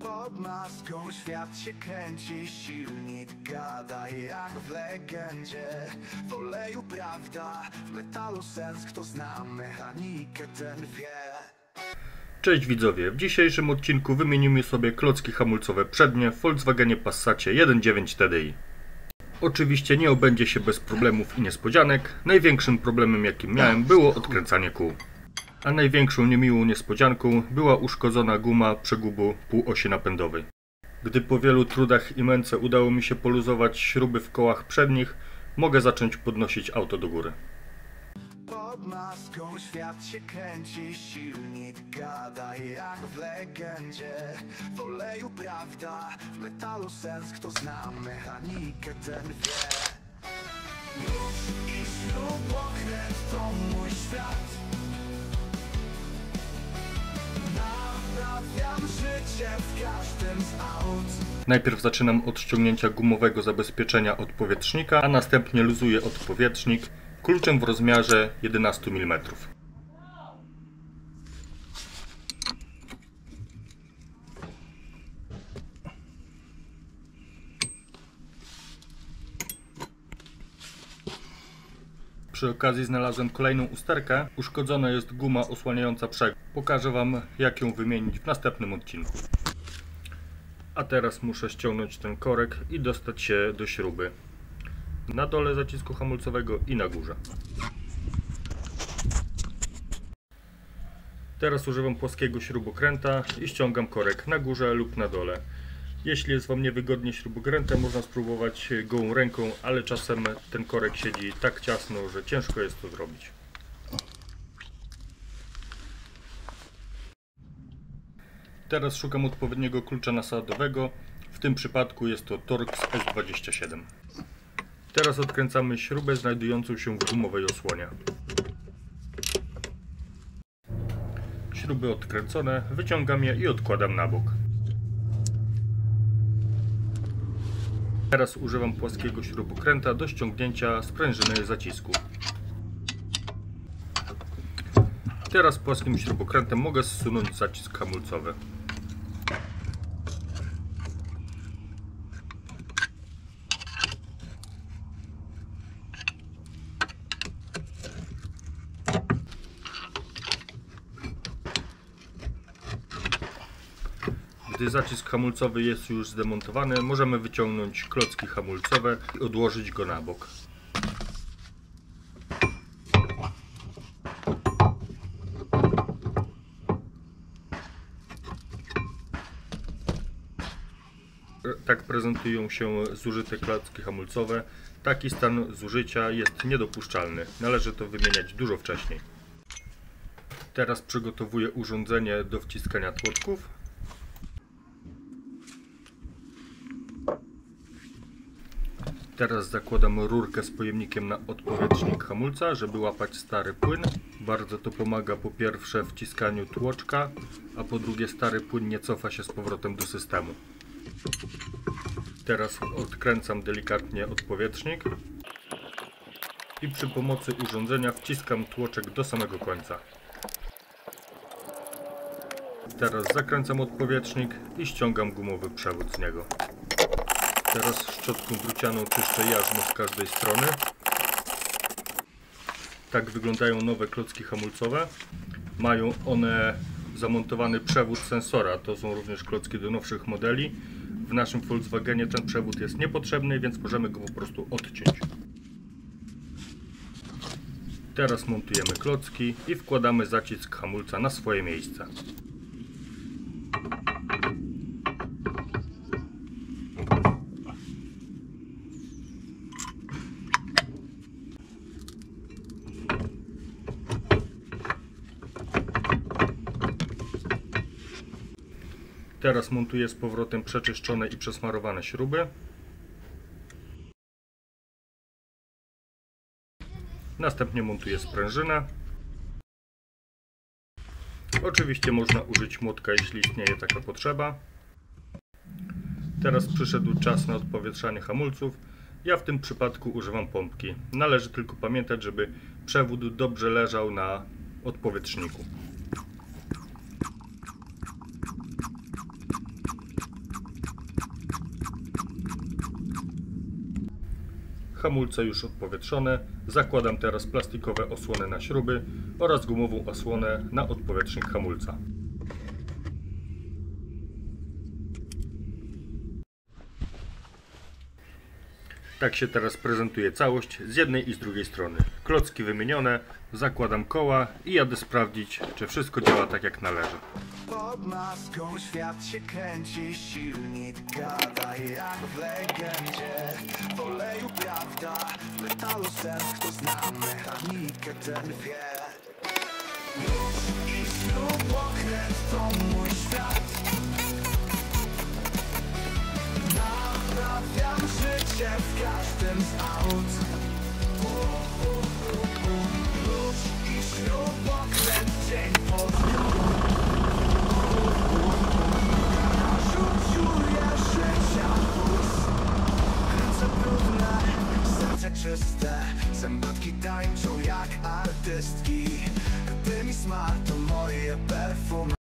Pod maską świat się kręci, silnik gada jak w legendzie. W oleju prawda, w metalu sens, kto zna mechanikę, ten wie. Cześć widzowie, w dzisiejszym odcinku wymienimy sobie klocki hamulcowe przednie w Volkswagenie Passacie 1.9 TDI. Oczywiście nie obędzie się bez problemów i niespodzianek. Największym problemem jakim miałem było odkręcanie kół. A największą niemiłą niespodzianką była uszkodzona guma przegubu półosi napędowej. Gdy po wielu trudach i męce udało mi się poluzować śruby w kołach przednich, mogę zacząć podnosić auto do góry. Pod maską świat się kręci, silnik gada jak w legendzie. W oleju prawda, w metalu sens, kto zna mechanikę, ten wie. Już i śrubokręt to mój świat. Naprawiam życie w każdym z aut. Najpierw zaczynam od ściągnięcia gumowego zabezpieczenia odpowietrznika, a następnie luzuję odpowietrznik kluczem w rozmiarze 11 mm. Przy okazji znalazłem kolejną usterkę. Uszkodzona jest guma osłaniająca przegub. Pokażę Wam, jak ją wymienić w następnym odcinku. A teraz muszę ściągnąć ten korek i dostać się do śruby na dole zacisku hamulcowego i na górze. Teraz używam płaskiego śrubokręta i ściągam korek na górze lub na dole. Jeśli jest Wam niewygodnie śrubokrętem, można spróbować gołą ręką, ale czasem ten korek siedzi tak ciasno, że ciężko jest to zrobić. Teraz szukam odpowiedniego klucza nasadowego. W tym przypadku jest to Torx S27. Teraz odkręcamy śrubę znajdującą się w gumowej osłonie. Śruby odkręcone, wyciągam je i odkładam na bok. Teraz używam płaskiego śrubokręta do ściągnięcia sprężyny zacisku. Teraz płaskim śrubokrętem mogę zsunąć zacisk hamulcowy. Gdy zacisk hamulcowy jest już zdemontowany, możemy wyciągnąć klocki hamulcowe i odłożyć go na bok. Tak prezentują się zużyte klocki hamulcowe. Taki stan zużycia jest niedopuszczalny. Należy to wymieniać dużo wcześniej. Teraz przygotowuję urządzenie do wciskania tłoczków. Teraz zakładam rurkę z pojemnikiem na odpowietrznik hamulca, żeby łapać stary płyn. Bardzo to pomaga po pierwsze w wciskaniu tłoczka, a po drugie stary płyn nie cofa się z powrotem do systemu. Teraz odkręcam delikatnie odpowietrznik i przy pomocy urządzenia wciskam tłoczek do samego końca. Teraz zakręcam odpowietrznik i ściągam gumowy przewód z niego. Teraz szczotką drucianą czyszczę jarzmo z każdej strony. Tak wyglądają nowe klocki hamulcowe. Mają one zamontowany przewód sensora. To są również klocki do nowszych modeli. W naszym Volkswagenie ten przewód jest niepotrzebny, więc możemy go po prostu odciąć. Teraz montujemy klocki i wkładamy zacisk hamulca na swoje miejsce. Teraz montuję z powrotem przeczyszczone i przesmarowane śruby. Następnie montuję sprężynę. Oczywiście można użyć młotka, jeśli istnieje taka potrzeba. Teraz przyszedł czas na odpowietrzanie hamulców. Ja w tym przypadku używam pompki. Należy tylko pamiętać, żeby przewód dobrze leżał na odpowietrzniku. Hamulce już odpowietrzone. Zakładam teraz plastikowe osłony na śruby oraz gumową osłonę na odpowietrznik hamulca. Tak się teraz prezentuje całość z jednej i z drugiej strony. Klocki wymienione, zakładam koła i jadę sprawdzić, czy wszystko działa tak jak należy. Pod maską świat się kręci, silnik gada jak w legendzie. W oleju prawda, w metalu sens, kto zna mechanikę, ten wie. Już i śrubokręt to mój świat. Naprawiam życie w każdym z aut. Już i śrubokręt dzień po dniu. Serce czyste, zębatki tańczą jak artystki. Ty mi smart to moje perfumy.